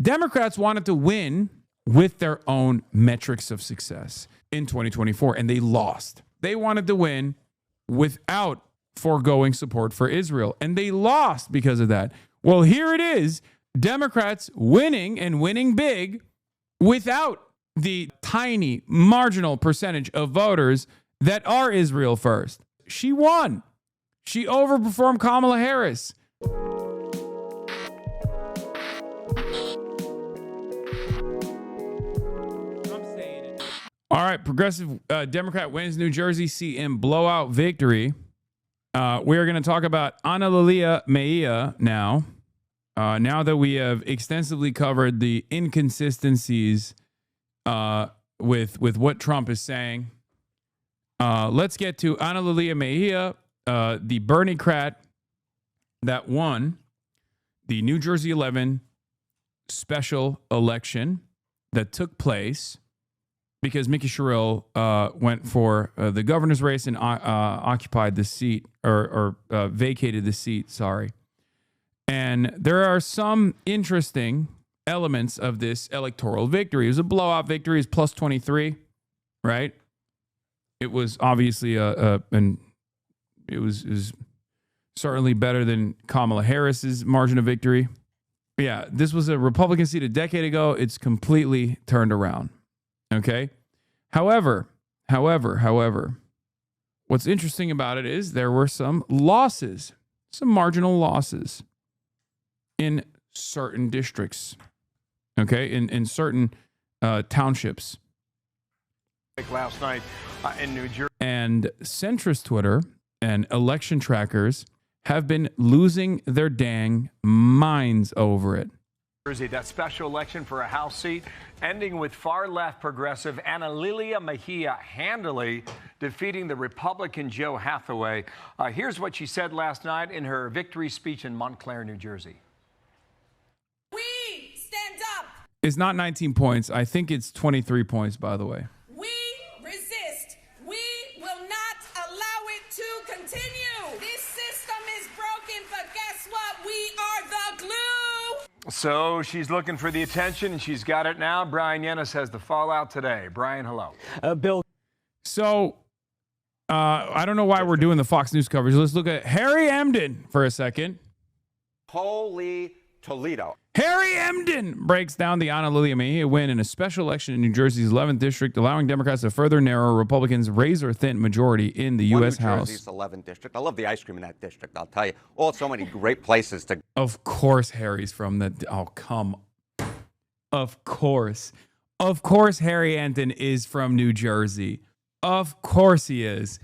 Democrats wanted to win with their own metrics of success in 2024, and they lost. They wanted to win without foregoing support for Israel, and they lost because of that. Well, here it is, Democrats winning and winning big without the tiny marginal percentage of voters that are Israel first. She won. She overperformed Kamala Harris. All right, progressive Democrat wins New Jersey seat in blowout victory. We are going to talk about Analilia Mejia now. Now that we have extensively covered the inconsistencies with what Trump is saying, let's get to Analilia Mejia, the Bernie-crat that won the New Jersey 11 special election that took place because Mickey Sherrill went for the governor's race and occupied the seat or vacated the seat, sorry. And there are some interesting elements of this electoral victory. It was a blowout victory. It's plus 23, right? It was obviously it was certainly better than Kamala Harris's margin of victory. But yeah, this was a Republican seat a decade ago. It's completely turned around. Okay. However, what's interesting about it is there were some losses, some marginal losses in certain districts. Okay. In certain townships. Like last night in New Jersey. And centrist Twitter and election trackers have been losing their dang minds over it. That special election for a House seat ending with far-left progressive Analilia Mejia handily defeating the Republican Joe Hathaway. Here's what she said last night in her victory speech in Montclair, New Jersey. We stand up. It's not 19 points. I think it's 23 points, by the way. We resist. We will not allow it to continue. This system is broken, but guess what? We are the glue. So she's looking for the attention, and she's got it now. Brian Yennis has the fallout today. Brian, hello. Bill. So I don't know why we're doing the Fox News coverage. Let's look at Harry Emden for a second. Holy Toledo. Harry Emden breaks down the Analilia Mejia win in a special election in New Jersey's 11th district, allowing Democrats to further narrow Republicans' razor-thin majority in the U.S. House. New Jersey's 11th district. I love the ice cream in that district, I'll tell you. Oh, so many great places to. Of course Harry's from the. Oh, come. Of course. Of course Harry Emden is from New Jersey. Of course he is.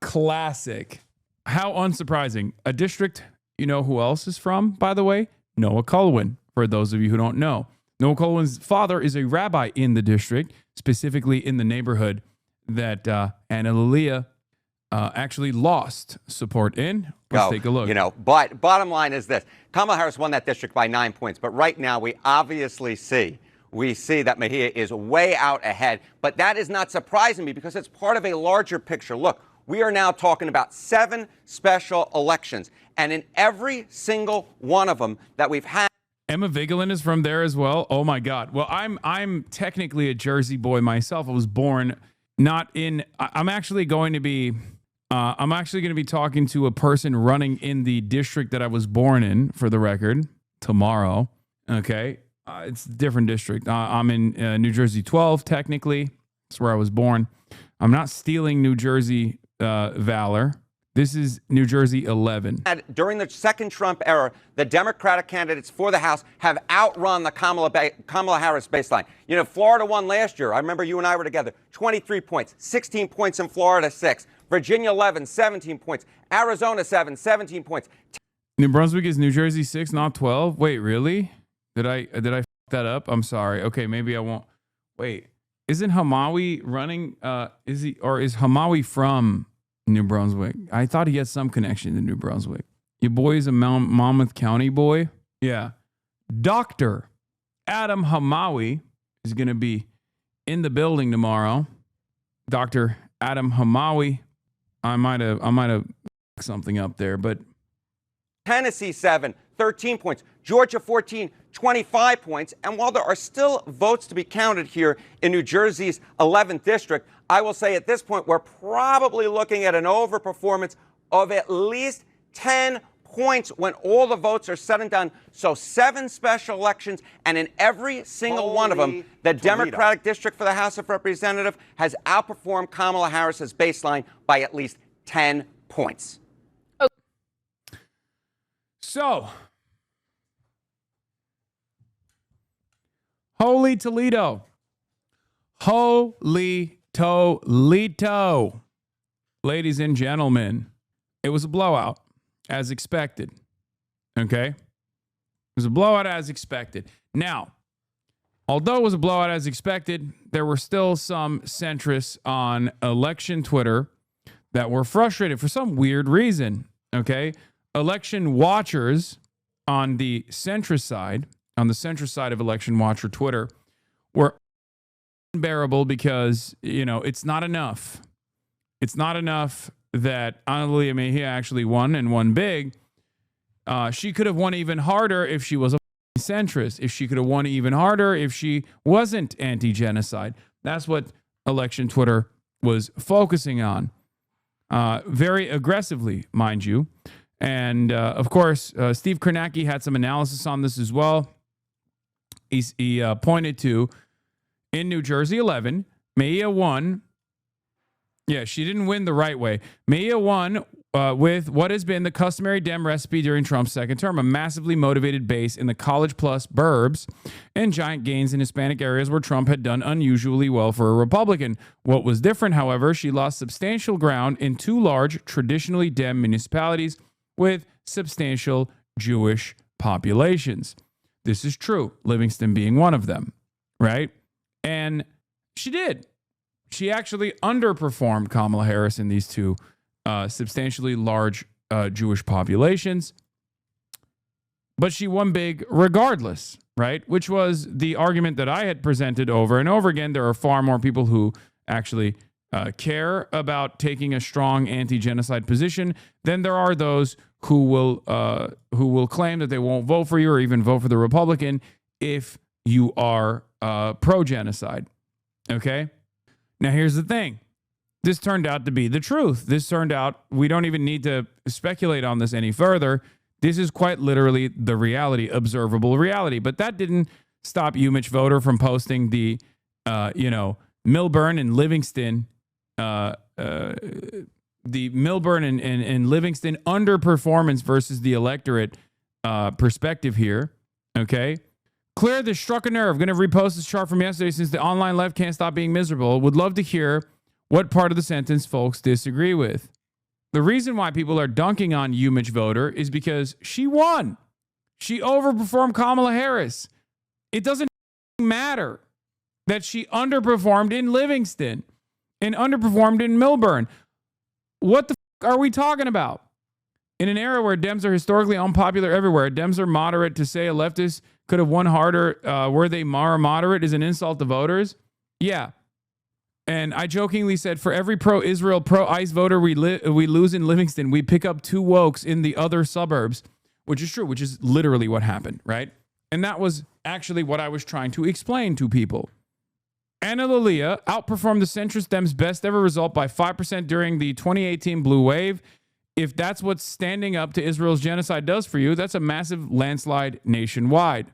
Classic. How unsurprising. A district, you know who else is from, by the way? Noah Colwin. For those of you who don't know, Noah Colwin's father is a rabbi in the district, specifically in the neighborhood that Analilia actually lost support in. Let's take a look. You know, but bottom line is this. Kamala Harris won that district by 9 points. But right now, we obviously see that Mejia is way out ahead. But that is not surprising me because it's part of a larger picture. Look, we are now talking about 7 special elections. And in every single one of them that we've had. Emma Vigeland is from there as well. Oh my God. Well, I'm technically a Jersey boy myself. I was born not in. I'm actually going to be talking to a person running in the district that I was born in, for the record, tomorrow. Okay, it's a different district. I'm in New Jersey 12. Technically, that's where I was born. I'm not stealing New Jersey valor. This is New Jersey 11. During the second Trump era, the Democratic candidates for the House have outrun the Kamala Harris baseline. You know, Florida won last year. I remember you and I were together. 23 points, 16 points in Florida, 6. Virginia 11, 17 points. Arizona 7, 17 points. New Brunswick is New Jersey 6, not 12. Wait, really? Did I f that up? I'm sorry. Okay, maybe I won't. Wait, isn't Hamawi running? Is Hamawi from New Brunswick? I thought he had some connection to New Brunswick. Your boy is a Monmouth County boy. Yeah. Dr. Adam Hamawi is going to be in the building tomorrow. Dr. Adam Hamawi. I might have something up there, but Tennessee 7, 13 points. Georgia 14, 25 points. And while there are still votes to be counted here in New Jersey's 11th district, I will say at this point we're probably looking at an overperformance of at least 10 points when all the votes are said and done. So 7 special elections, and in every single one of them, the Democratic district for the House of Representatives has outperformed Kamala Harris's baseline by at least 10 points. So, Holy Toledo. Holy Toledo. Ladies and gentlemen, it was a blowout, as expected. Okay? It was a blowout as expected. Now, although it was a blowout as expected, there were still some centrists on election Twitter that were frustrated for some weird reason. Okay? Election watchers on the centrist side, of election watcher Twitter, were unbearable because, it's not enough. It's not enough that Analia Mejia actually won and won big. She could have won even harder if she was a centrist. If she could have won even harder if she wasn't anti-genocide. That's what election Twitter was focusing on. Very aggressively, mind you. And, of course, Steve Kornacki had some analysis on this as well. He pointed to, in New Jersey 11, Mejia won. Yeah, she didn't win the right way. Mejia won with what has been the customary Dem recipe during Trump's second term, a massively motivated base in the college plus burbs and giant gains in Hispanic areas where Trump had done unusually well for a Republican. What was different, however, she lost substantial ground in 2 large, traditionally Dem municipalities with substantial Jewish populations. This is true, Livingston being one of them, right? And she did. She actually underperformed Kamala Harris in these 2 substantially large Jewish populations. But she won big regardless, right? Which was the argument that I had presented over and over again. There are far more people who actually care about taking a strong anti-genocide position than there are those who will claim that they won't vote for you or even vote for the Republican if you are pro-genocide. Okay? Now, here's the thing. This turned out to be the truth. This turned out, we don't even need to speculate on this any further. This is quite literally the reality, observable reality. But that didn't stop UMich voter from posting the, Milburn and Livingston, the Milburn and Livingston underperformance versus the electorate perspective here. Okay? Clear this struck a nerve. Going to repost this chart from yesterday since the online left can't stop being miserable. Would love to hear what part of the sentence folks disagree with. The reason why people are dunking on UMich voter is because she won. She overperformed Kamala Harris. It doesn't matter that she underperformed in Livingston and underperformed in Milburn. What the are we talking about? In an era where Dems are historically unpopular everywhere, Dems are moderate. To say a leftist could have won harder were they more moderate is an insult to voters. Yeah. And I jokingly said, for every pro-Israel, pro-ICE voter we lose in Livingston, we pick up 2 wokes in the other suburbs, which is true, which is literally what happened, right? And that was actually what I was trying to explain to people. Anna Lilia outperformed the centrist Dems' best ever result by 5% during the 2018 blue wave. If that's what standing up to Israel's genocide does for you, that's a massive landslide nationwide.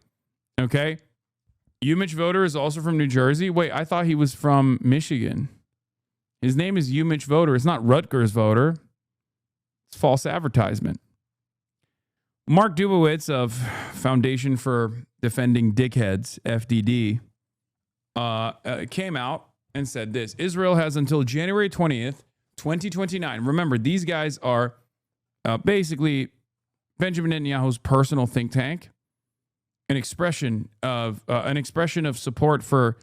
Okay? UMich voter is also from New Jersey. Wait, I thought he was from Michigan. His name is UMich voter. It's not Rutgers voter. It's false advertisement. Mark Dubowitz of Foundation for Defending Dickheads, FDD, came out and said this. Israel has until January 20th, 2029. Remember, these guys are basically Benjamin Netanyahu's personal think tank. An expression of support for,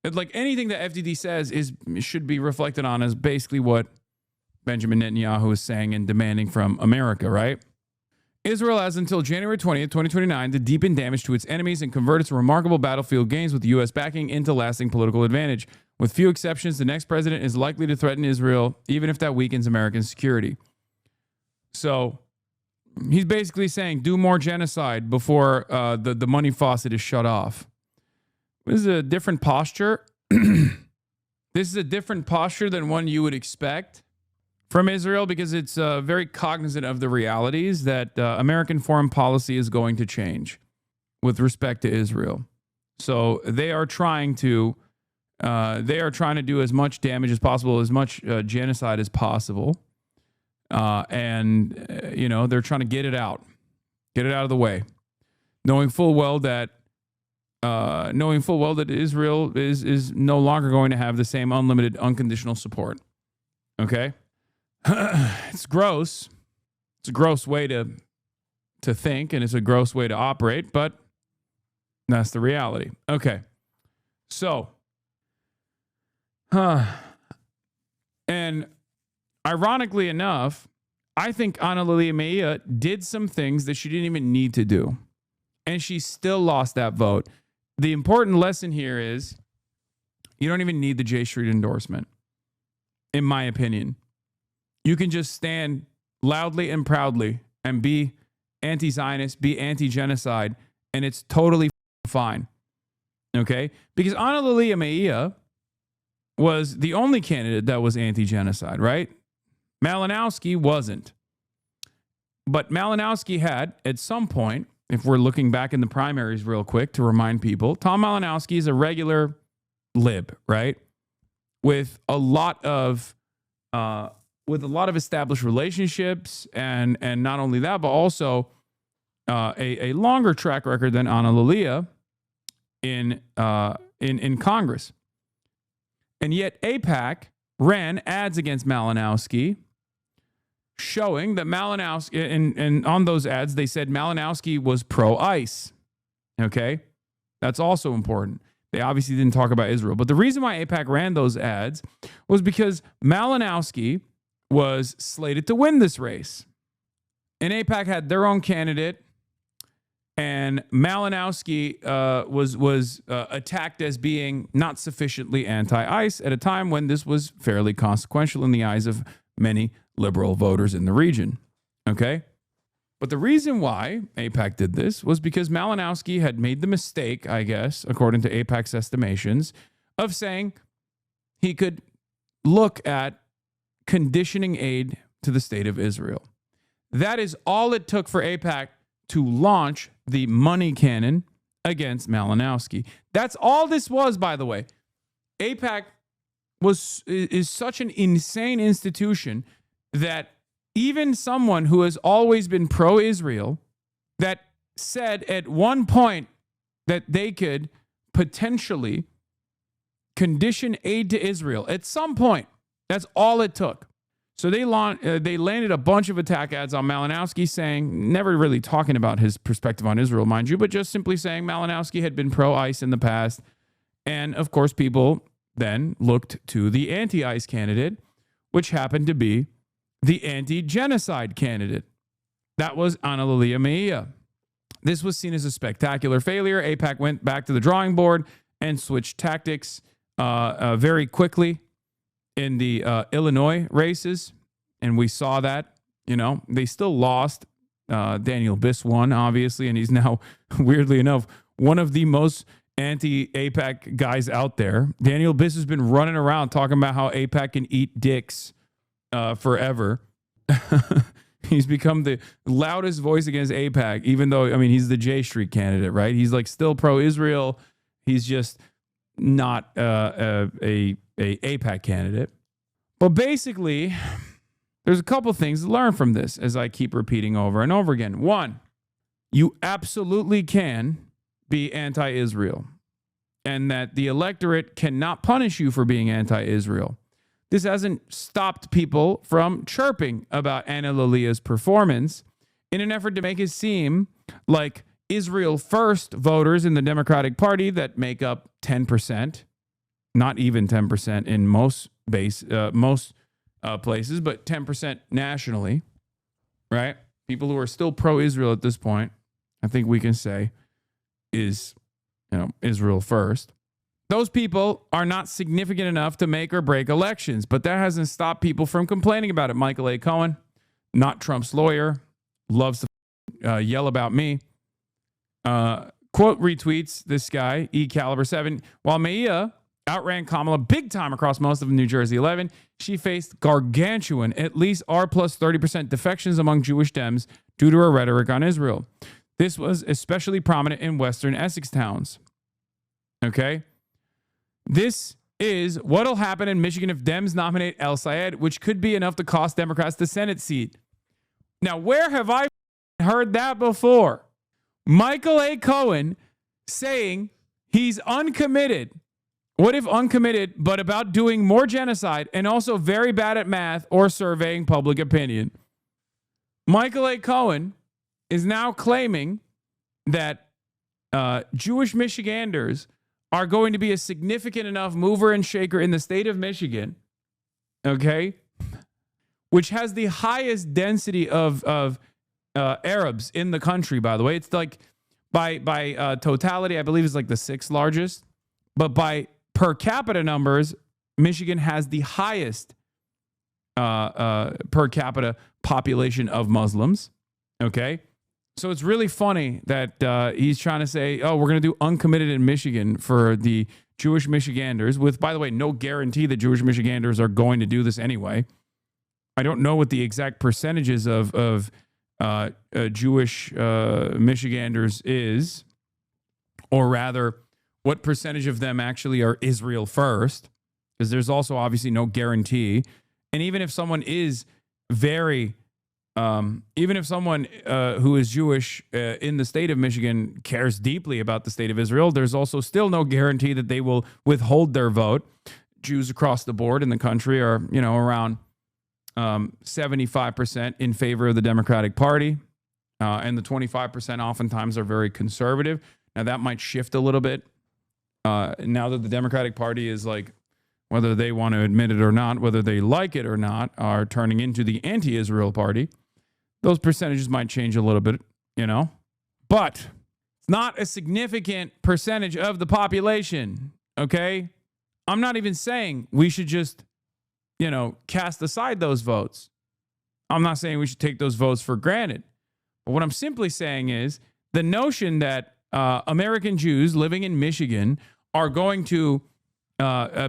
like, anything that FDD says should be reflected on as basically what Benjamin Netanyahu is saying and demanding from America, right? Israel has until January 20th, 2029 to deepen damage to its enemies and convert its remarkable battlefield gains with U.S. backing into lasting political advantage. With few exceptions, the next president is likely to threaten Israel, even if that weakens American security. So He's basically saying do more genocide before the money faucet is shut off. This is a different posture. This is a different posture than one you would expect from Israel, because it's very cognizant of the realities that American foreign policy is going to change with respect to Israel. So they are trying to do as much damage as possible, as much genocide as possible, and they're trying to get it out of the way, knowing full well that Israel is no longer going to have the same unlimited, unconditional support. Okay, it's gross. It's a gross way to think, and it's a gross way to operate, but that's the reality. Okay, so, and ironically enough, I think Analilia Meia did some things that she didn't even need to do, and she still lost that vote. The important lesson here is you don't even need the J Street endorsement, in my opinion. You can just stand loudly and proudly and be anti-Zionist, be anti-genocide, and it's totally fine. Okay? Because Analilia Meia was the only candidate that was anti-genocide, right? Malinowski wasn't. But Malinowski had, at some point, if we're looking back in the primaries real quick to remind people, Tom Malinowski is a regular lib, right? With a lot of established relationships, and not only that, but also a longer track record than Analilia in Congress. And yet AIPAC ran ads against Malinowski, showing that Malinowski, and on those ads, they said Malinowski was pro-ICE. Okay? That's also important. They obviously didn't talk about Israel. But the reason why AIPAC ran those ads was because Malinowski was slated to win this race. And AIPAC had their own candidate, and Malinowski was attacked as being not sufficiently anti-ICE at a time when this was fairly consequential in the eyes of many liberal voters in the region. Okay? But the reason why AIPAC did this was because Malinowski had made the mistake, I guess, according to AIPAC's estimations, of saying he could look at conditioning aid to the state of Israel. That is all it took for AIPAC to launch the money cannon against Malinowski. That's all this was, by the way. AIPAC is such an insane institution that even someone who has always been pro-Israel, that said at one point that they could potentially condition aid to Israel at some point, that's all it took. So they landed a bunch of attack ads on Malinowski, saying, never really talking about his perspective on Israel, mind you, but just simply saying Malinowski had been pro-ICE in the past. And of course, people then looked to the anti-ICE candidate, which happened to be the anti-genocide candidate. That was Analilia Meia. This was seen as a spectacular failure. AIPAC went back to the drawing board and switched tactics very quickly in the Illinois races. And we saw that, they still lost. Daniel Biss won, obviously, and he's now, weirdly enough, one of the most anti-AIPAC guys out there. Daniel Biss has been running around talking about how AIPAC can eat dicks forever. He's become the loudest voice against AIPAC, even though, he's the J Street candidate, right? He's like still pro-Israel. He's just not a AIPAC candidate. But basically, there's a couple things to learn from this, as I keep repeating over and over again. One, you absolutely can be anti-Israel, and that the electorate cannot punish you for being anti-Israel. This hasn't stopped people from chirping about Analilia's performance in an effort to make it seem like Israel first voters in the Democratic Party that make up 10%, not even 10% in most places, but 10% nationally, right? People who are still pro-Israel at this point, I think we can say, is Israel first. Those people are not significant enough to make or break elections, but that hasn't stopped people from complaining about it. Michael A. Cohen, not Trump's lawyer, loves to yell about me. Quote retweets this guy, E-Caliber7. While Mejia outran Kamala big time across most of New Jersey 11, she faced gargantuan, at least R plus 30% defections among Jewish Dems due to her rhetoric on Israel. This was especially prominent in Western Essex towns. Okay? This is what'll happen in Michigan if Dems nominate El Sayed, which could be enough to cost Democrats the Senate seat. Now, where have I heard that before? Michael A. Cohen saying he's uncommitted. What if uncommitted, but about doing more genocide and also very bad at math or surveying public opinion? Michael A. Cohen is now claiming that Jewish Michiganders are going to be a significant enough mover and shaker in the state of Michigan, okay, which has the highest density of Arabs in the country, by the way. It's like by totality, I believe it's like the 6th largest, but by per capita numbers, Michigan has the highest per capita population of Muslims, okay? So it's really funny that he's trying to say, oh, we're going to do uncommitted in Michigan for the Jewish Michiganders, with, by the way, no guarantee that Jewish Michiganders are going to do this anyway. I don't know what the exact percentages of Jewish Michiganders is, or rather, what percentage of them actually are Israel first, because there's also obviously no guarantee. And even if someone is even if someone who is Jewish in the state of Michigan cares deeply about the state of Israel, there's also still no guarantee that they will withhold their vote. Jews across the board in the country are, around 75% in favor of the Democratic Party, and the 25% oftentimes are very conservative. Now, that might shift a little bit now that the Democratic Party is, like, whether they want to admit it or not, whether they like it or not, are turning into the anti-Israel party. Those percentages might change a little bit, but it's not a significant percentage of the population, okay? I'm not even saying we should just, cast aside those votes. I'm not saying we should take those votes for granted. But what I'm simply saying is the notion that American Jews living in Michigan are going to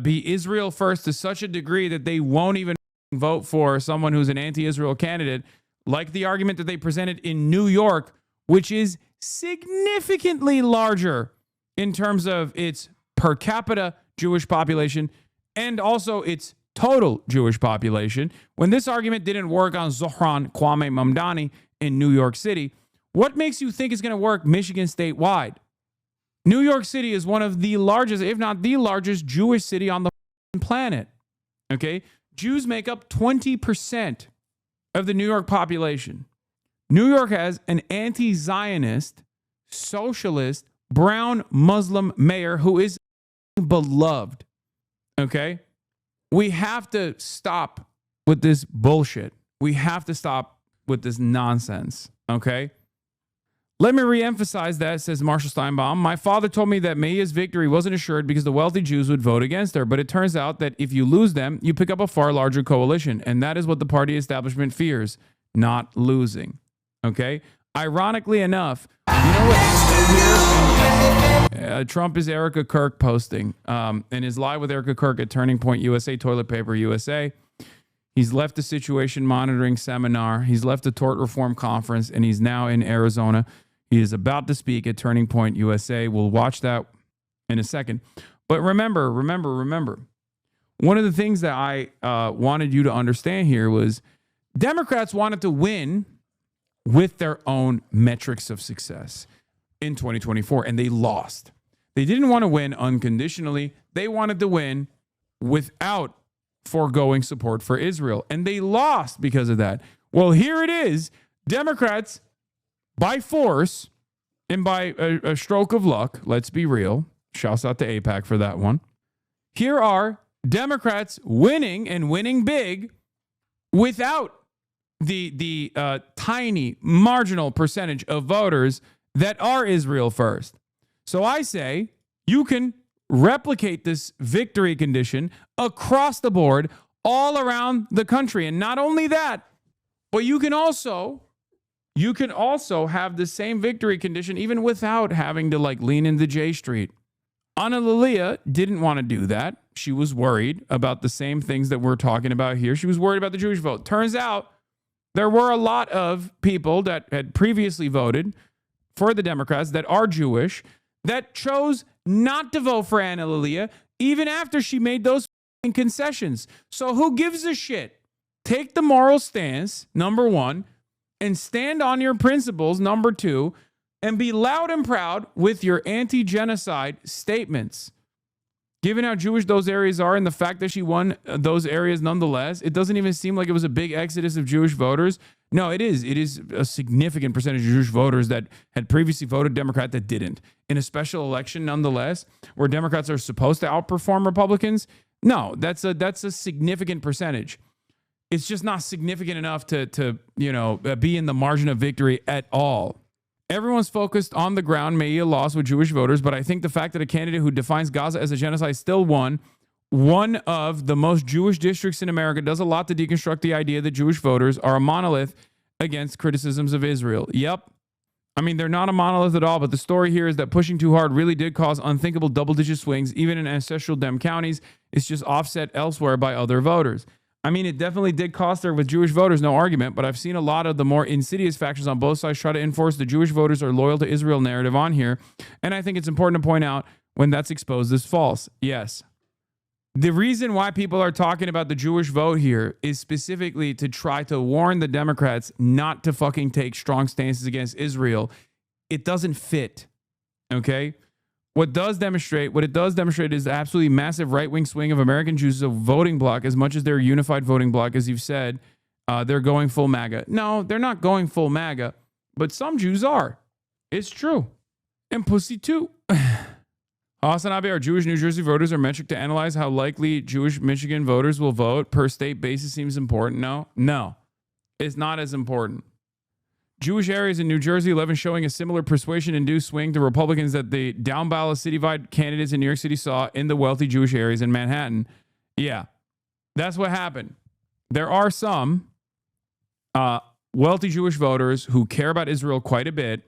be Israel first to such a degree that they won't even vote for someone who's an anti-Israel candidate, like the argument that they presented in New York, which is significantly larger in terms of its per capita Jewish population and also its total Jewish population. When this argument didn't work on Zohran Kwame Mamdani in New York City, what makes you think it's going to work Michigan statewide? New York City is one of the largest, if not the largest, Jewish city on the planet. Okay? Jews make up 20% of the New York population. New York has an anti-Zionist, socialist, brown Muslim mayor who is beloved. Okay? We have to stop with this bullshit. We have to stop with this nonsense. Okay? Let me reemphasize that, says Marshall Steinbaum. My father told me that Mejia's victory wasn't assured because the wealthy Jews would vote against her. But it turns out that if you lose them, you pick up a far larger coalition. And that is what the party establishment fears, not losing. Okay? Ironically enough, Trump is Erica Kirk posting in his Live with Erica Kirk at Turning Point USA, Toilet Paper USA. He's left the situation monitoring seminar. He's left the tort reform conference, and he's now in Arizona. He is about to speak at Turning Point USA. We'll watch that in a second. But remember, one of the things that I wanted you to understand here was Democrats wanted to win with their own metrics of success in 2024, and they lost. They didn't want to win unconditionally. They wanted to win without foregoing support for Israel, and they lost because of that. Well, here it is. Democrats, by force and by a stroke of luck, let's be real. Shouts out to AIPAC for that one. Here are Democrats winning and winning big without the tiny marginal percentage of voters that are Israel first. So I say you can replicate this victory condition across the board all around the country. And not only that, but you can also You can also have the same victory condition even without having to like lean into J Street. Ana Lilia didn't want to do that. She was worried about the same things that we're talking about here. She was worried about the Jewish vote. Turns out there were a lot of people that had previously voted for the Democrats that are Jewish that chose not to vote for Ana Lilia even after she made those concessions. So who gives a shit? Take the moral stance, number one, and stand on your principles, number two, and be loud and proud with your anti-genocide statements. Given how Jewish those areas are and the fact that she won those areas nonetheless, it doesn't even seem like it was a big exodus of Jewish voters. No, it is. It is a significant percentage of Jewish voters that had previously voted Democrat that didn't. In a special election, nonetheless, where Democrats are supposed to outperform Republicans, no, that's a significant percentage. It's just not significant enough to be in the margin of victory at all. Everyone's focused on the ground. Meia lost with Jewish voters, but I think the fact that a candidate who defines Gaza as a genocide still won one of the most Jewish districts in America does a lot to deconstruct the idea that Jewish voters are a monolith against criticisms of Israel. Yep. I mean, they're not a monolith at all, but the story here is that pushing too hard really did cause unthinkable double-digit swings, even in ancestral Dem counties. It's just offset elsewhere by other voters. I mean, it definitely did cost her with Jewish voters, no argument, but I've seen a lot of the more insidious factions on both sides try to enforce the Jewish voters are loyal to Israel narrative on here, and I think it's important to point out when that's exposed as false. Yes. The reason why people are talking about the Jewish vote here is specifically to try to warn the Democrats not to fucking take strong stances against Israel. It doesn't fit, okay? What it does demonstrate is the absolutely massive right-wing swing of American Jews as a voting bloc. As much as they're a unified voting bloc, as you've said, they're going full MAGA. No, they're not going full MAGA, but some Jews are. It's true. And pussy too. Hasanabi, our Jewish New Jersey voters are metric to analyze how likely Jewish Michigan voters will vote per state basis seems important. No, it's not as important. Jewish areas in New Jersey, 11 showing a similar persuasion-induced swing to Republicans that the down-ballot citywide candidates in New York City saw in the wealthy Jewish areas in Manhattan. Yeah, that's what happened. There are some wealthy Jewish voters who care about Israel quite a bit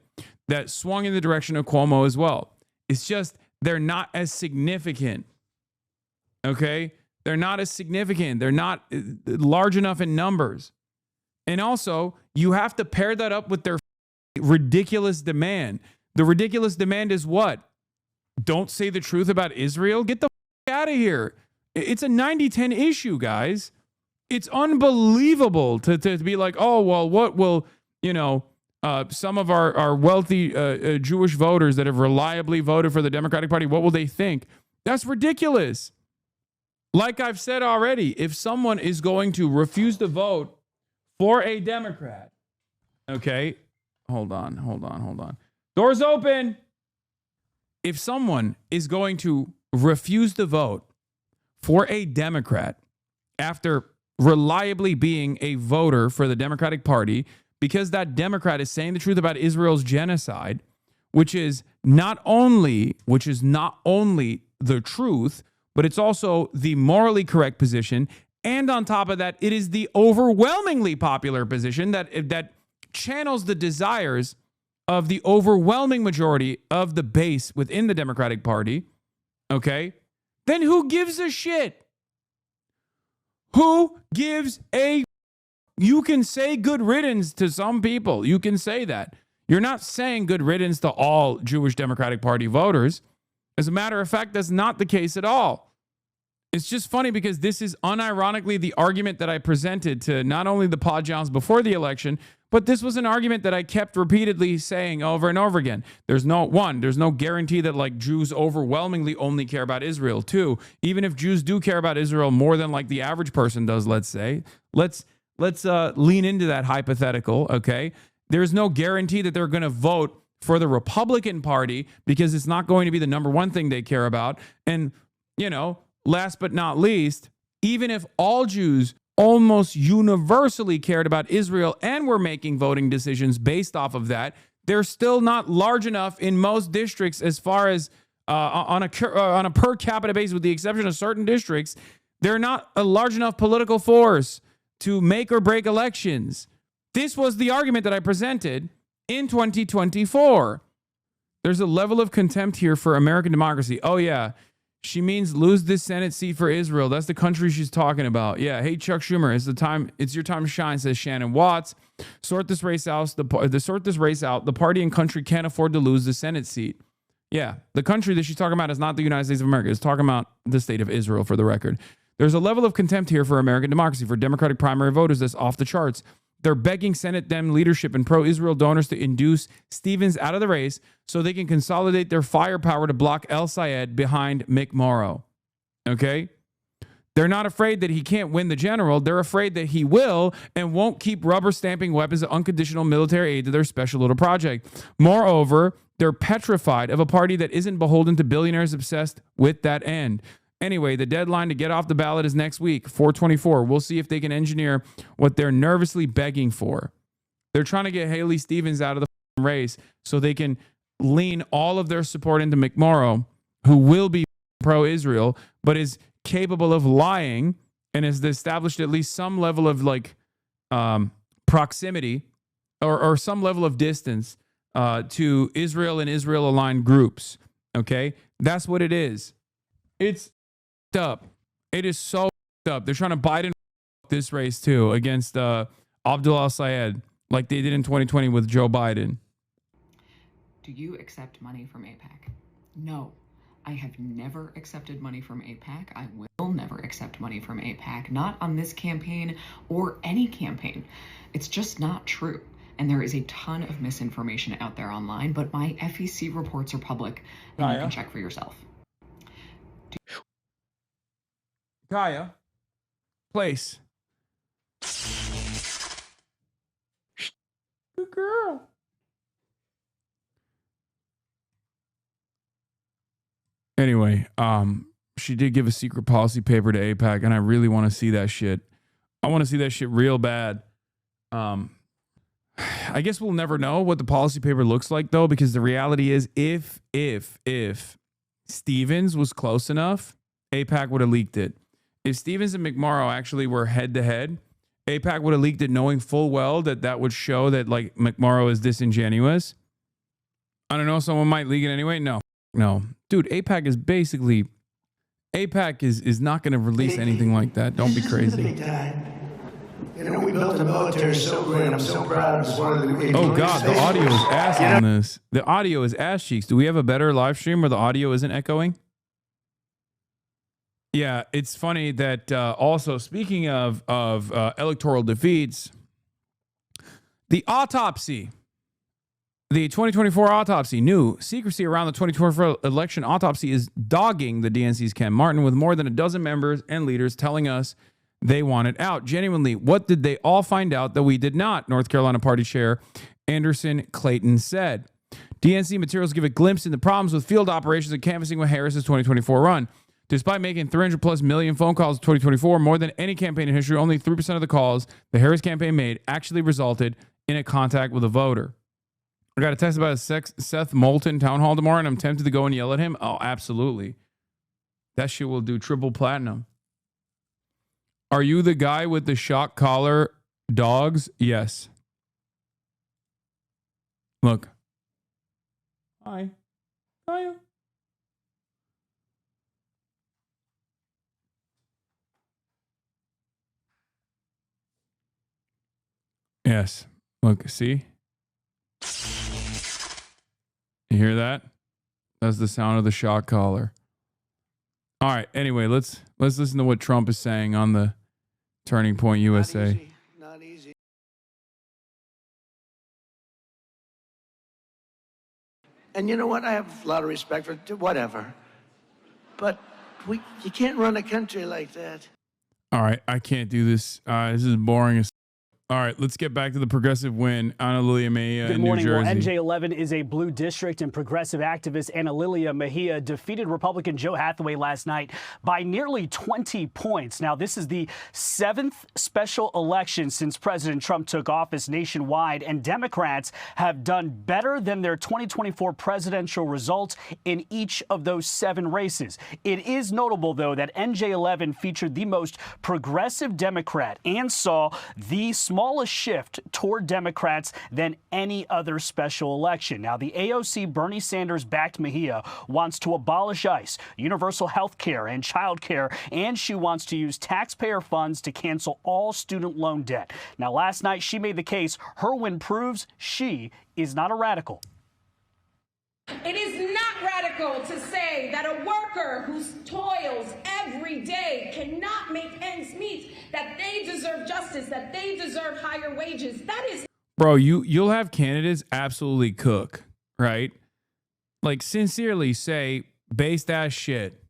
that swung in the direction of Cuomo as well. It's just they're not as significant, okay? They're not as significant. They're not large enough in numbers. And also, you have to pair that up with their ridiculous demand. The ridiculous demand is what? Don't say the truth about Israel? Get the out of here. It's a 90-10 issue, guys. It's unbelievable to be like, oh, well, what will, some of our wealthy Jewish voters that have reliably voted for the Democratic Party, what will they think? That's ridiculous. Like I've said already, if someone is going to refuse to vote for a Democrat. Okay. Hold on. Doors open. If someone is going to refuse to vote for a Democrat after reliably being a voter for the Democratic Party because that Democrat is saying the truth about Israel's genocide, which is not only the truth, but it's also the morally correct position. And on top of that, it is the overwhelmingly popular position that channels the desires of the overwhelming majority of the base within the Democratic Party, okay? Then who gives a shit? Who gives a... You can say good riddance to some people. You can say that. You're not saying good riddance to all Jewish Democratic Party voters. As a matter of fact, that's not the case at all. It's just funny because this is unironically the argument that I presented to not only the Podjams before the election, but this was an argument that I kept repeatedly saying over and over again. There's no guarantee that like Jews overwhelmingly only care about Israel. Two, even if Jews do care about Israel more than like the average person does, let's say, let's lean into that hypothetical. Okay. There's no guarantee that they're going to vote for the Republican Party because it's not going to be the number one thing they care about. And, last but not least, even if all Jews almost universally cared about Israel and were making voting decisions based off of that, they're still not large enough in most districts as far as on a per capita basis, with the exception of certain districts. They're not a large enough political force to make or break elections. This was the argument that I presented in 2024. There's a level of contempt here for American democracy. Oh, yeah. She means lose this Senate seat for Israel. That's the country she's talking about. Yeah. Hey, Chuck Schumer, it's your time to shine, says Shannon Watts. Sort this race out. The party and country can't afford to lose the Senate seat. Yeah. The country that she's talking about is not the United States of America. It's talking about the state of Israel, for the record. There's a level of contempt here for American democracy, for Democratic primary voters that's off the charts. They're begging Senate Dem leadership and pro-Israel donors to induce Stevens out of the race so they can consolidate their firepower to block El-Sayed behind McMorrow. Okay? They're not afraid that he can't win the general. They're afraid that he will and won't keep rubber stamping weapons of unconditional military aid to their special little project. Moreover, they're petrified of a party that isn't beholden to billionaires obsessed with that end. Anyway, the deadline to get off the ballot is next week, 4/24. We'll see if they can engineer what they're nervously begging for. They're trying to get Haley Stevens out of the race so they can lean all of their support into McMorrow, who will be pro-Israel, but is capable of lying and has established at least some level of proximity or some level of distance to Israel and Israel-aligned groups. Okay? That's what it is. It's up. It is so up. They're trying to Biden this race too against Abdul al-Sayed like they did in 2020 with Joe Biden. Do you accept money from AIPAC? No, I have never accepted money from AIPAC. I will never accept money from AIPAC, not on this campaign or any campaign. It's just not true. And there is a ton of misinformation out there online, but my FEC reports are public and you can check for yourself. Kaya, place. Good girl. Anyway, she did give a secret policy paper to AIPAC, and I really want to see that shit. I want to see that shit real bad. I guess we'll never know what the policy paper looks like, though, because the reality is if Stevens was close enough, AIPAC would have leaked it. If Stevens and McMorrow actually were head-to-head, AIPAC would have leaked it knowing full well that would show that, like, McMorrow is disingenuous. I don't know, someone might leak it anyway. No. Dude, AIPAC is basically... AIPAC is not going to release anything like that. Don't be crazy. You know, we built the military so great. I'm so proud. It's one of the oh, God, the audio is ass on this. The audio is ass cheeks. Do we have a better live stream where the audio isn't echoing? Yeah, it's funny that also, speaking of electoral defeats, the autopsy, the 2024 autopsy, new secrecy around the 2024 election autopsy is dogging the DNC's Ken Martin, with more than a dozen members and leaders telling us they want it out. Genuinely, what did they all find out that we did not? North Carolina Party Chair Anderson Clayton said. DNC materials give a glimpse into problems with field operations and canvassing with Harris's 2024 run. Despite making 300+ million phone calls in 2024, more than any campaign in history, only 3% of the calls the Harris campaign made actually resulted in a contact with a voter. I got a text about a Seth Moulton town hall tomorrow, and I'm tempted to go and yell at him. Oh, absolutely. That shit will do triple platinum. Are you the guy with the shock collar dogs? Yes. Look. Hi. Hiya. Yes. Look, see? You hear that? That's the sound of the shock collar. All right. Anyway, let's listen to what Trump is saying on the Turning Point USA. Not easy. And you know what? I have a lot of respect for whatever. But you can't run a country like that. All right. I can't do this. This is boring as... All right, let's get back to the progressive win. Ana Lilia Mejia in New Jersey. Good morning. Well, NJ11 is a blue district, and progressive activist Ana Lilia Mejia defeated Republican Joe Hathaway last night by nearly 20 points. Now, this is the 7th special election since President Trump took office nationwide, and Democrats have done better than their 2024 presidential results in each of those 7 races. It is notable, though, that NJ11 featured the most progressive Democrat and saw the smallest smallest shift toward Democrats than any other special election. Now, the AOC Bernie Sanders-backed Mejia wants to abolish ICE, universal health care, and child care, and she wants to use taxpayer funds to cancel all student loan debt. Now, last night, she made the case her win proves she is not a radical. It is not radical to say that a worker who toils every day cannot make ends meet, that they deserve justice, that they deserve higher wages. That is... Bro, you'll have candidates absolutely cook, right? Like, sincerely say based ass shit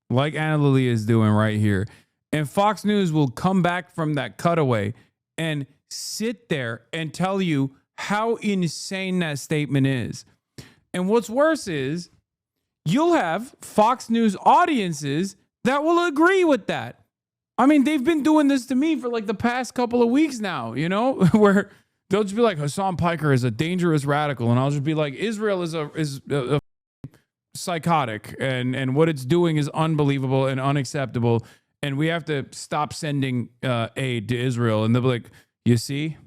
like Anna Lily is doing right here. And Fox News will come back from that cutaway and sit there and tell you how insane that statement is. And what's worse is you'll have Fox News audiences that will agree with that. I mean, they've been doing this to me for like the past couple of weeks now, you know, where they'll just be like, Hasan Piker is a dangerous radical. And I'll just be like, Israel is a psychotic and what it's doing is unbelievable and unacceptable. And we have to stop sending aid to Israel. And they'll be like, you see,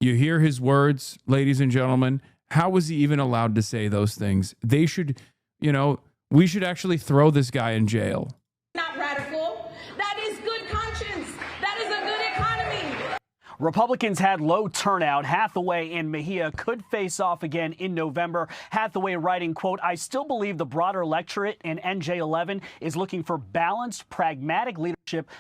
you hear his words, ladies and gentlemen. How was he even allowed to say those things? They should, you know, we should actually throw this guy in jail. Not radical. That is good conscience. That is a good economy. Republicans had low turnout. Hathaway and Mejia could face off again in November. Hathaway writing, quote, I still believe the broader electorate in NJ11 is looking for balanced, pragmatic leadership,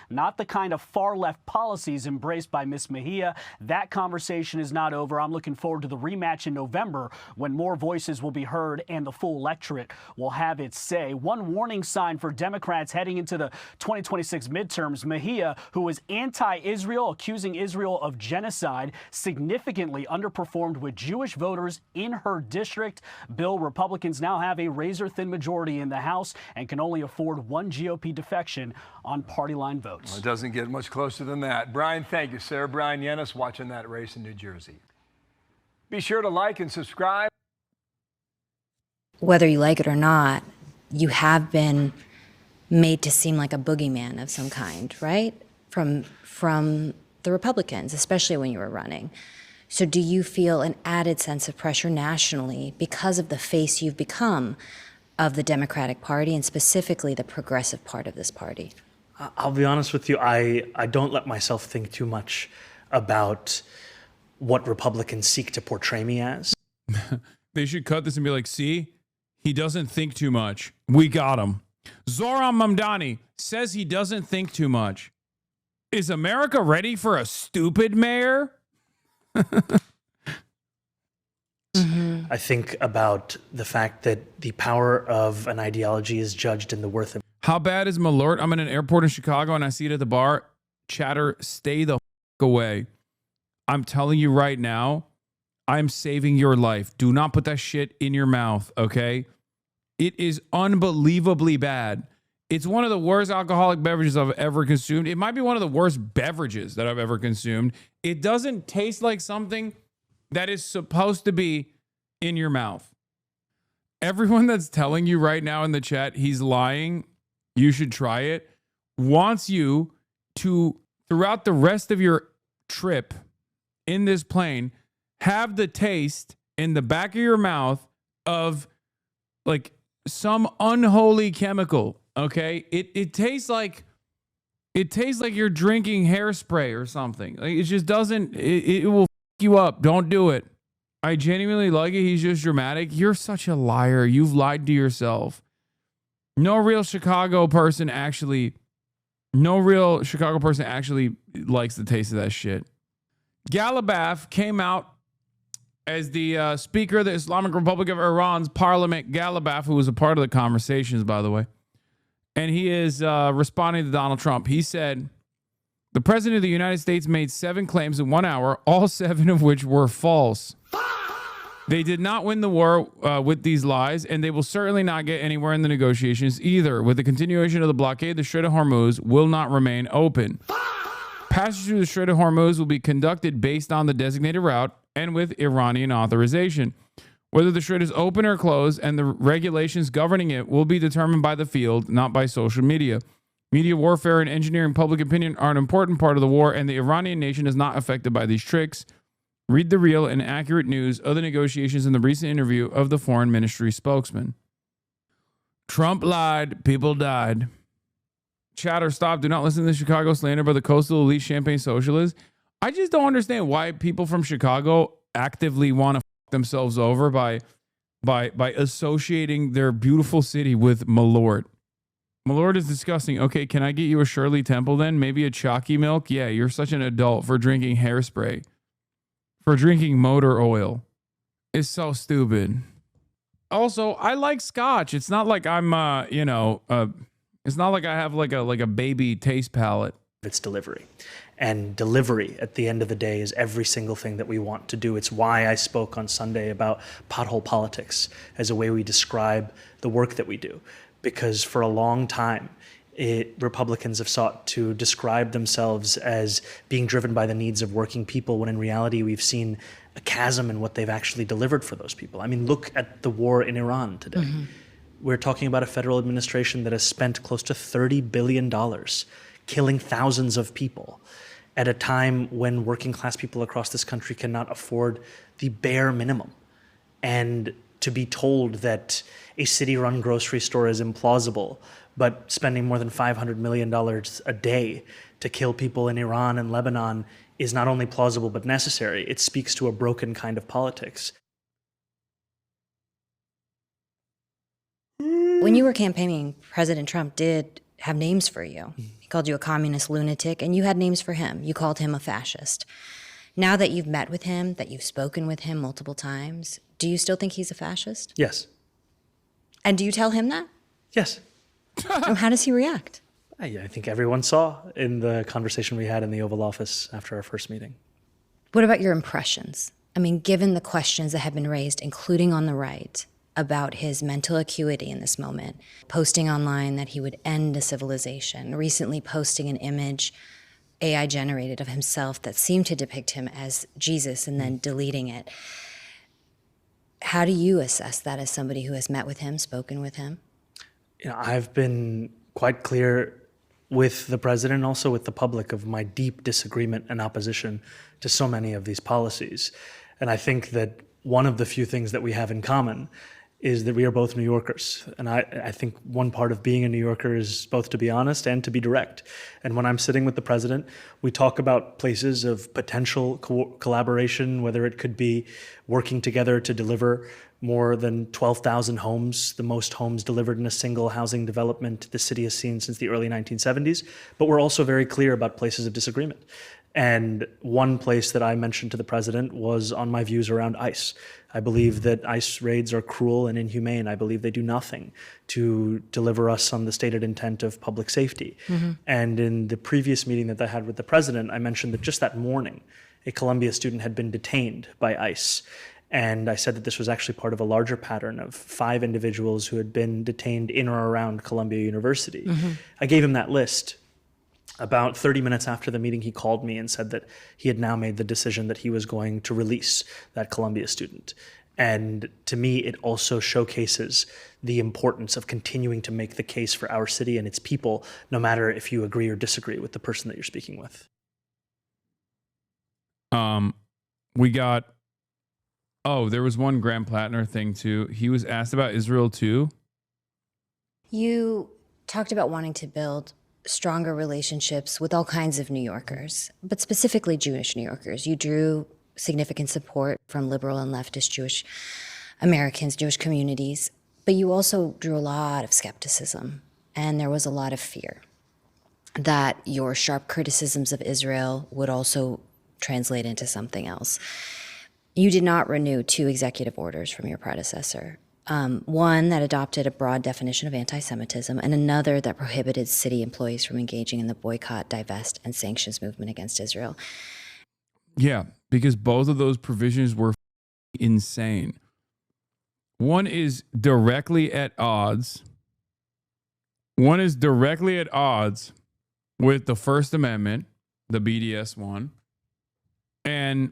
not the kind of far-left policies embraced by Miss Mejia. That conversation is not over. I'm looking forward to the rematch in November when more voices will be heard and the full electorate will have its say. One warning sign for Democrats heading into the 2026 midterms, Mejia, who is anti-Israel, accusing Israel of genocide, significantly underperformed with Jewish voters in her district. Bill, Republicans now have a razor-thin majority in the House and can only afford one GOP defection on party line votes. Well, it doesn't get much closer than that. Brian, thank you. Sarah Brian Yennis watching that race in New Jersey. Be sure to like and subscribe. Whether you like it or not, you have been made to seem like a boogeyman of some kind, right? From the Republicans, especially when you were running. So do you feel an added sense of pressure nationally because of the face you've become of the Democratic Party and specifically the progressive part of this party? I'll be honest with you, I don't let myself think too much about what Republicans seek to portray me as. They should cut this and be like, see, he doesn't think too much. We got him. Zohran Mamdani says he doesn't think too much. Is America ready for a stupid mayor? I think about the fact that the power of an ideology is judged in the worth of. How bad is Malort? I'm in an airport in Chicago and I see it at the bar. Chatter, stay the f away. I'm telling you right now, I'm saving your life. Do not put that shit in your mouth, okay? It is unbelievably bad. It's one of the worst alcoholic beverages I've ever consumed. It might be one of the worst beverages that I've ever consumed. It doesn't taste like something that is supposed to be in your mouth. Everyone that's telling you right now in the chat he's lying, you should try it, wants you to, throughout the rest of your trip in this plane, have the taste in the back of your mouth of like some unholy chemical. Okay, it tastes like you're drinking hairspray or something. Like it just doesn't. It will f you up. Don't do it. I genuinely like it. He's just dramatic. You're such a liar. You've lied to yourself. No real Chicago person actually likes the taste of that shit. Galibaf came out as the Speaker of the Islamic Republic of Iran's parliament. Galibaf, who was a part of the conversations, by the way. And he is responding to Donald Trump. He said, the president of the United States made 7 claims in 1 hour, all 7 of which were false. They did not win the war with these lies, and they will certainly not get anywhere in the negotiations either. With the continuation of the blockade, the Strait of Hormuz will not remain open. Passage through the Strait of Hormuz will be conducted based on the designated route and with Iranian authorization. Whether the strait is open or closed and the regulations governing it will be determined by the field, not by social media. Media warfare and engineering public opinion are an important part of the war, and the Iranian nation is not affected by these tricks. Read the real and accurate news of the negotiations in the recent interview of the foreign ministry spokesman. Trump lied. People died. Chatter, stop. Do not listen to the Chicago slander by the coastal elite champagne socialists. I just don't understand why people from Chicago actively want to fuck themselves over by associating their beautiful city with Malort. Malort is disgusting. Okay, can I get you a Shirley Temple then? Maybe a chalky milk? Yeah, you're such an adult for drinking hairspray. For drinking motor oil. It's so stupid. Also, I like scotch. It's not like I'm, it's not like I have like a baby taste palate. It's delivery. And delivery at the end of the day is every single thing that we want to do. It's why I spoke on Sunday about pothole politics as a way we describe the work that we do. Because for a long time, Republicans have sought to describe themselves as being driven by the needs of working people, when in reality we've seen a chasm in what they've actually delivered for those people. I mean, look at the war in Iran today. Mm-hmm. We're talking about a federal administration that has spent close to $30 billion killing thousands of people at a time when working class people across this country cannot afford the bare minimum. And to be told that a city-run grocery store is implausible, but spending more than $500 million a day to kill people in Iran and Lebanon is not only plausible but necessary. It speaks to a broken kind of politics. When you were campaigning, President Trump did have names for you. He called you a communist lunatic, and you had names for him. You called him a fascist. Now that you've met with him, that you've spoken with him multiple times, do you still think he's a fascist? Yes. And do you tell him that? Yes. How does he react? I think everyone saw in the conversation we had in the Oval Office after our first meeting. What about your impressions? I mean, given the questions that have been raised, including on the right, about his mental acuity in this moment, posting online that he would end a civilization, recently posting an image AI generated of himself that seemed to depict him as Jesus and then deleting it. How do you assess that as somebody who has met with him, spoken with him? I've been quite clear with the president and also with the public of my deep disagreement and opposition to so many of these policies. And I think that one of the few things that we have in common is that we are both New Yorkers. And I think one part of being a New Yorker is both to be honest and to be direct. And when I'm sitting with the president, we talk about places of potential collaboration, whether it could be working together to deliver more than 12,000 homes, the most homes delivered in a single housing development the city has seen since the early 1970s. But we're also very clear about places of disagreement. And one place that I mentioned to the president was on my views around ICE. I believe that ICE raids are cruel and inhumane. I believe they do nothing to deliver us on the stated intent of public safety. Mm-hmm. And in the previous meeting that I had with the president, I mentioned that just that morning, a Columbia student had been detained by ICE. And I said that this was actually part of a larger pattern of 5 individuals who had been detained in or around Columbia University. Mm-hmm. I gave him that list. About 30 minutes after the meeting, he called me and said that he had now made the decision that he was going to release that Columbia student. And to me, it also showcases the importance of continuing to make the case for our city and its people, no matter if you agree or disagree with the person that you're speaking with. We got, there was one Graham Plattner thing too. He was asked about Israel too. You talked about wanting to build stronger relationships with all kinds of New Yorkers, but specifically Jewish New Yorkers. You drew significant support from liberal and leftist Jewish Americans, Jewish communities, but you also drew a lot of skepticism, and there was a lot of fear that your sharp criticisms of Israel would also translate into something else. You did not renew 2 executive orders from your predecessor. One that adopted a broad definition of anti-Semitism, and another that prohibited city employees from engaging in the boycott, divest, and sanctions movement against Israel. Yeah, because both of those provisions were insane. One is directly at odds. One is directly at odds with the First Amendment, the BDS one. And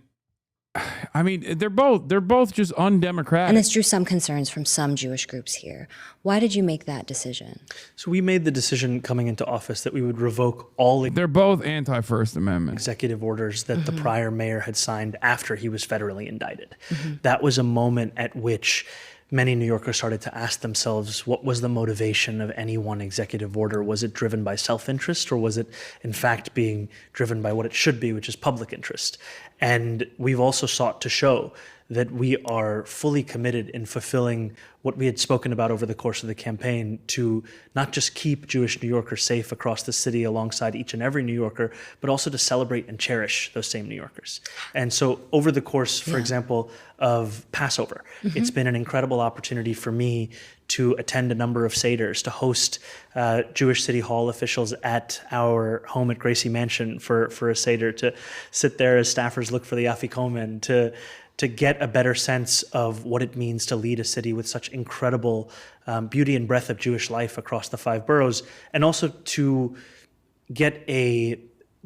I mean, they're both just undemocratic. And this drew some concerns from some Jewish groups here. Why did you make that decision? So we made the decision coming into office that we would revoke all They're both anti-First Amendment executive orders that the prior mayor had signed after he was federally indicted. That was a moment at which many New Yorkers started to ask themselves, what was the motivation of any one executive order? Was it driven by self-interest, or was it in fact being driven by what it should be, which is public interest? And we've also sought to show that we are fully committed in fulfilling what we had spoken about over the course of the campaign, to not just keep Jewish New Yorkers safe across the city alongside each and every New Yorker, but also to celebrate and cherish those same New Yorkers. And so over the course, for example, of Passover, it's been an incredible opportunity for me to attend a number of Seders, to host Jewish City Hall officials at our home at Gracie Mansion for a Seder, to sit there as staffers look for the Afikomen, to get a better sense of what it means to lead a city with such incredible beauty and breadth of Jewish life across the 5 boroughs, and also to get a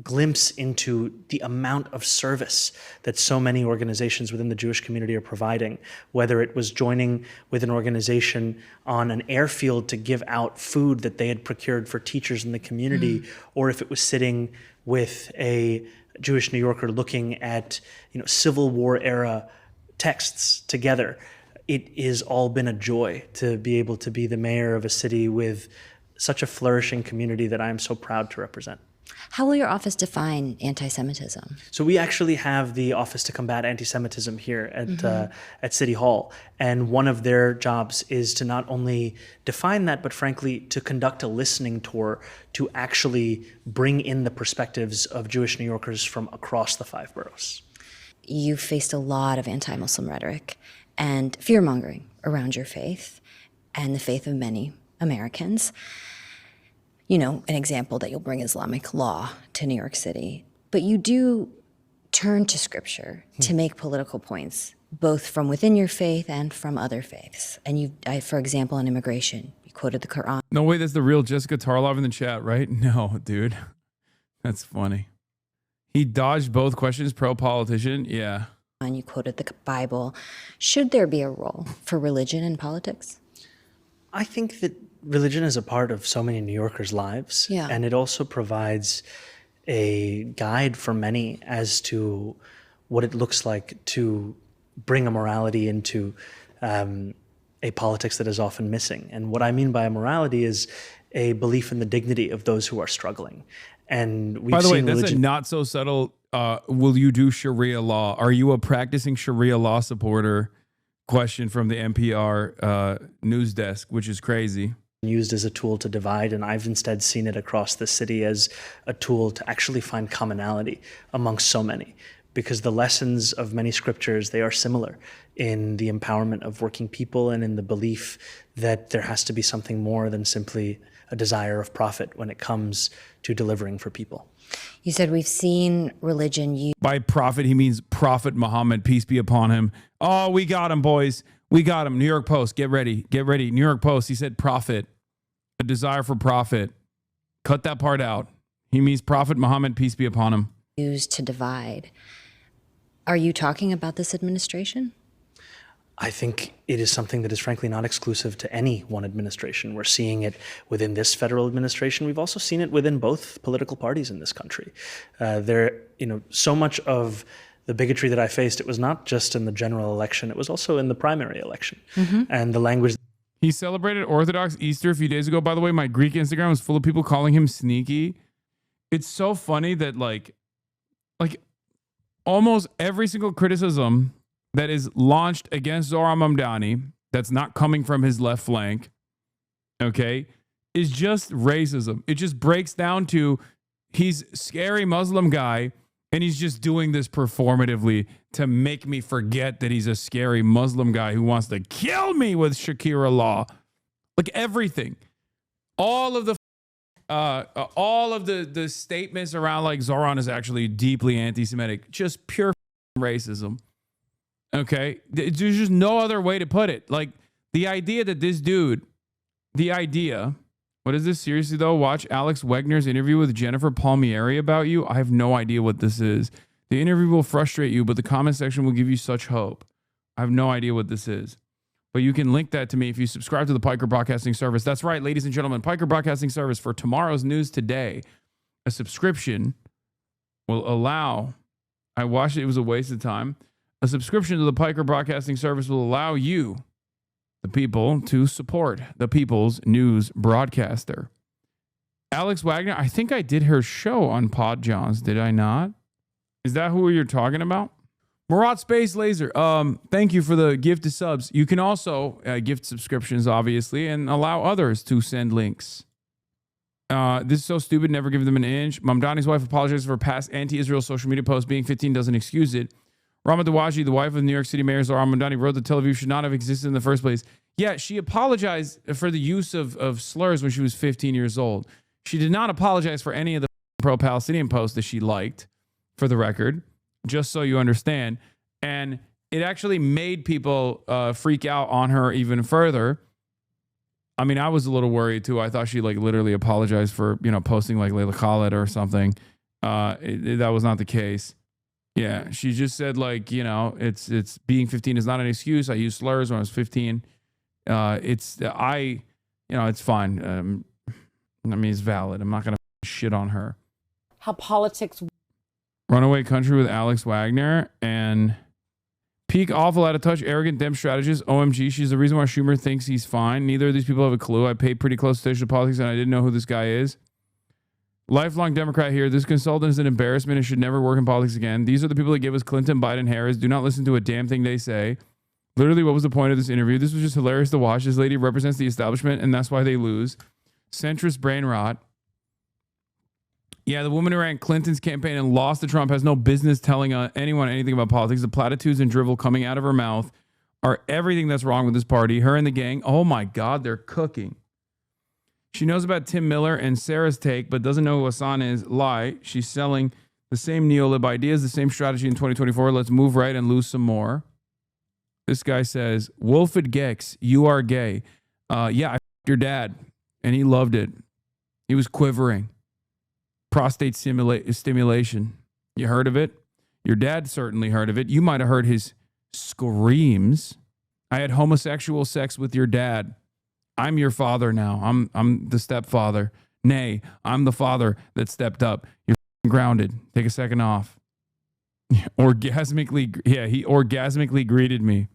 glimpse into the amount of service that so many organizations within the Jewish community are providing, whether it was joining with an organization on an airfield to give out food that they had procured for teachers in the community, or if it was sitting with a Jewish New Yorker looking at, Civil War era texts together. It has all been a joy to be able to be the mayor of a city with such a flourishing community that I am so proud to represent. How will your office define anti-Semitism? So we actually have the Office to Combat Anti-Semitism here at City Hall. And one of their jobs is to not only define that, but frankly, to conduct a listening tour to actually bring in the perspectives of Jewish New Yorkers from across the 5 boroughs. You've faced a lot of anti-Muslim rhetoric and fear-mongering around your faith and the faith of many Americans. An example that you'll bring Islamic law to New York City. But you do turn to scripture to make political points, both from within your faith and from other faiths. And for example, on immigration, you quoted the Quran. No way, that's the real Jessica Tarlov in the chat, right? No, dude. That's funny. He dodged both questions, pro-politician, yeah. And you quoted the Bible. Should there be a role for religion in politics? I think that religion is a part of so many New Yorkers' lives, and it also provides a guide for many as to what it looks like to bring a morality into a politics that is often missing. And what I mean by a morality is a belief in the dignity of those who are struggling. And we've By the way, seen that's religion. a not so subtle, will you do Sharia law? Are you a practicing Sharia law supporter? Question from the NPR news desk, which is crazy. Used as a tool to divide, and I've instead seen it across the city as a tool to actually find commonality amongst so many, because the lessons of many scriptures, they are similar in the empowerment of working people and in the belief that there has to be something more than simply a desire of profit when it comes to delivering for people. You said we've seen religion used. By prophet, he means Prophet Muhammad, peace be upon him. Oh, we got him, boys. We got him. New York Post, get ready. Get ready. New York Post, he said prophet, a desire for profit. Cut that part out. He means Prophet Muhammad, peace be upon him. Used to divide. Are you talking about this administration? I think it is something that is frankly not exclusive to any one administration. We're seeing it within this federal administration. We've also seen it within both political parties in this country. So much of the bigotry that I faced, it was not just in the general election, it was also in the primary election. And the language. He celebrated Orthodox Easter a few days ago. By the way, my Greek Instagram was full of people calling him sneaky. It's so funny that like almost every single criticism that is launched against Zohran Mamdani that's not coming from his left flank, okay, is just racism. It just breaks down to he's a scary Muslim guy and he's just doing this performatively to make me forget that he's a scary Muslim guy who wants to kill me with Shakira law. Like everything. All of the statements around like Zohran is actually deeply anti-Semitic, just pure racism. Okay, there's just no other way to put it. Like the idea that this dude, what is this seriously though? Watch Alex Wegner's interview with Jennifer Palmieri about you. I have no idea what this is. The interview will frustrate you, but the comment section will give you such hope. I have no idea what this is, but you can link that to me if you subscribe to the Piker Broadcasting Service. That's right, ladies and gentlemen, Piker Broadcasting Service for tomorrow's news today. A subscription will allow, I watched it, it was a waste of time. A subscription to the Piker Broadcasting Service will allow you, the people, to support the people's news broadcaster. Alex Wagner, I think I did her show on Pod Johns, did I not? Is that who you're talking about? Murat Space Laser, thank you for the gift of subs. You can also gift subscriptions, obviously, and allow others to send links. This is so stupid, never give them an inch. Mamdani's wife apologizes for past anti-Israel social media posts. Being 15 doesn't excuse it. Rama Dawaji, the wife of New York City Mayor Zohar Mamdani, wrote that Tel Aviv should not have existed in the first place. Yeah, she apologized for the use of slurs when she was 15 years old. She did not apologize for any of the pro-Palestinian posts that she liked, for the record, just so you understand. And it actually made people freak out on her even further. I mean, I was a little worried too. I thought she like literally apologized for, posting like Layla Khaled or something. That was not the case. Yeah, she just said like, it's being 15 is not an excuse. I used slurs when I was 15. It's fine. I mean, it's valid. I'm not going to shit on her. How politics. Runaway Country with Alex Wagner and peak awful out of touch, arrogant, dem strategist. OMG, she's the reason why Schumer thinks he's fine. Neither of these people have a clue. I paid pretty close attention to politics and I didn't know who this guy is. Lifelong Democrat here. This consultant is an embarrassment and should never work in politics again. These are the people that give us Clinton, Biden, Harris. Do not listen to a damn thing they say. Literally, what was the point of this interview? This was just hilarious to watch. This lady represents the establishment and that's why they lose. Centrist brain rot. Yeah, the woman who ran Clinton's campaign and lost to Trump has no business telling anyone anything about politics. The platitudes and drivel coming out of her mouth are everything that's wrong with this party. Her and the gang, oh my God, they're cooking. She knows about Tim Miller and Sarah's take, but doesn't know who Hasan is. Lie. She's selling the same neolib ideas, the same strategy in 2024. Let's move right and lose some more. This guy says, Wolfed Gex, you are gay. Yeah, I f***ed your dad, and he loved it. He was quivering. Prostate stimulation. You heard of it? Your dad certainly heard of it. You might have heard his screams. I had homosexual sex with your dad. I'm your father now. I'm the stepfather. Nay, I'm the father that stepped up. You're grounded. Take a second off. He orgasmically greeted me.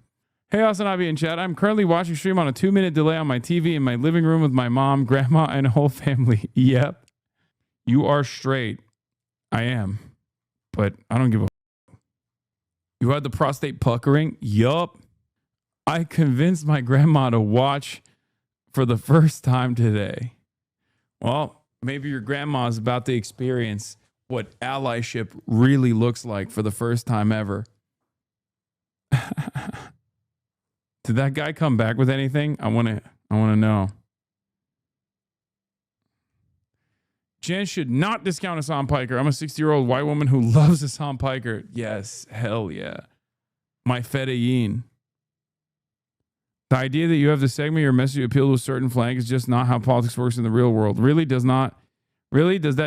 Hey, Hasanabi in chat. I'm currently watching stream on a 2-minute delay on my TV in my living room with my mom, grandma, and whole family. Yep. You are straight. I am. But I don't give a f***. You had the prostate puckering? Yup. I convinced my grandma to watch for the first time today. Well, maybe your grandma's about to experience what allyship really looks like for the first time ever. Did that guy come back with anything? I want to know. Jen should not discount Hasan Piker. I'm a 60-year-old white woman who loves Hasan Piker. Yes, hell yeah. My fedayeen. The idea that you have to segment your message to appeal to a certain flank is just not how politics works in the real world. Really? Does that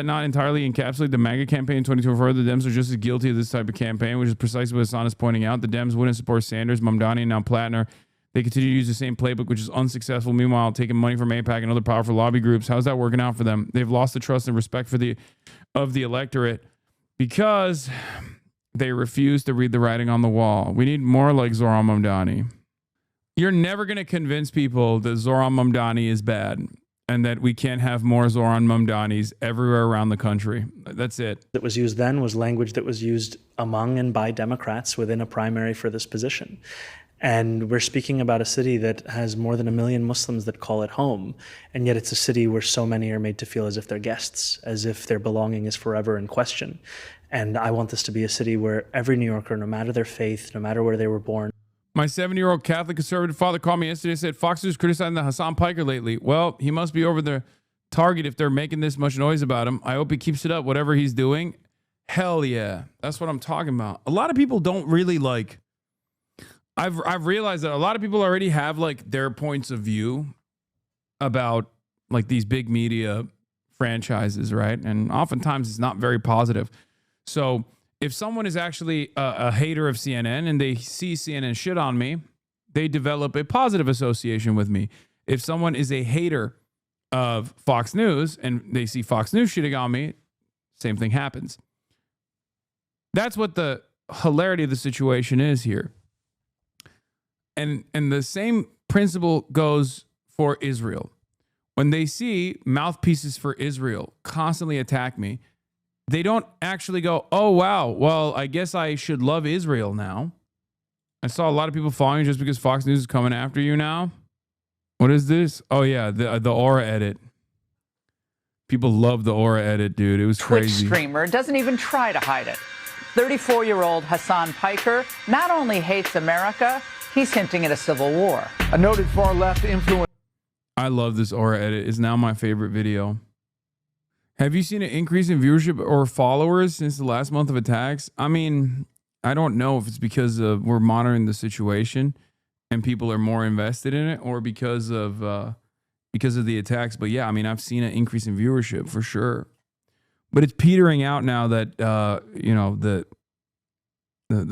not entirely encapsulate the MAGA campaign in 2024? The Dems are just as guilty of this type of campaign, which is precisely what Hasan is pointing out. The Dems wouldn't support Sanders, Mamdani, and now Plattner. They continue to use the same playbook, which is unsuccessful. Meanwhile, taking money from AIPAC and other powerful lobby groups. How's that working out for them? They've lost the trust and respect of the electorate because they refuse to read the writing on the wall. We need more like Zohran Mamdani. You're never going to convince people that Zohran Mamdani is bad and that we can't have more Zohran Mamdanis everywhere around the country. That's it. That was used then was language that was used among and by Democrats within a primary for this position. And we're speaking about a city that has more than 1 million Muslims that call it home. And yet it's a city where so many are made to feel as if they're guests, as if their belonging is forever in question. And I want this to be a city where every New Yorker, no matter their faith, no matter where they were born. My 70-year-old Catholic conservative father called me yesterday and said, Fox News criticizing the Hasan Piker lately. Well, he must be over the target if they're making this much noise about him. I hope he keeps it up, whatever he's doing. Hell yeah. That's what I'm talking about. A lot of people don't really like... I've realized that a lot of people already have like their points of view about like these big media franchises, right? And oftentimes it's not very positive. So if someone is actually a hater of CNN and they see CNN shit on me, they develop a positive association with me. If someone is a hater of Fox News and they see Fox News shitting on me, same thing happens. That's what the hilarity of the situation is here. And the same principle goes for Israel. When they see mouthpieces for Israel constantly attack me, they don't actually go, oh, wow, well, I guess I should love Israel now. I saw a lot of people following you just because Fox News is coming after you now. What is this? Oh, yeah, the Aura edit. People love the Aura edit, dude. It was crazy. Twitch streamer doesn't even try to hide it. 34-year-old Hasan Piker not only hates America, he's hinting at a civil war. A noted far-left influencer. I love this Aura edit. It's now my favorite video. Have you seen an increase in viewership or followers since the last month of attacks? I mean, I don't know if it's because we're monitoring the situation and people are more invested in it, or because of the attacks. But yeah, I mean, I've seen an increase in viewership for sure. But it's petering out now that the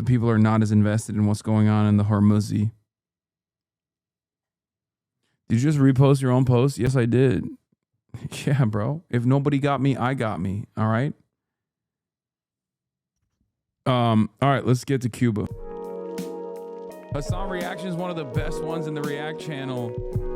people are not as invested in what's going on in the Hormuzi. Did you just repost your own post? Yes, I did. Yeah, bro. If nobody got me, I got me. All right. All right, let's get to Cuba. Hasan Reactions, one of the best ones in the React channel.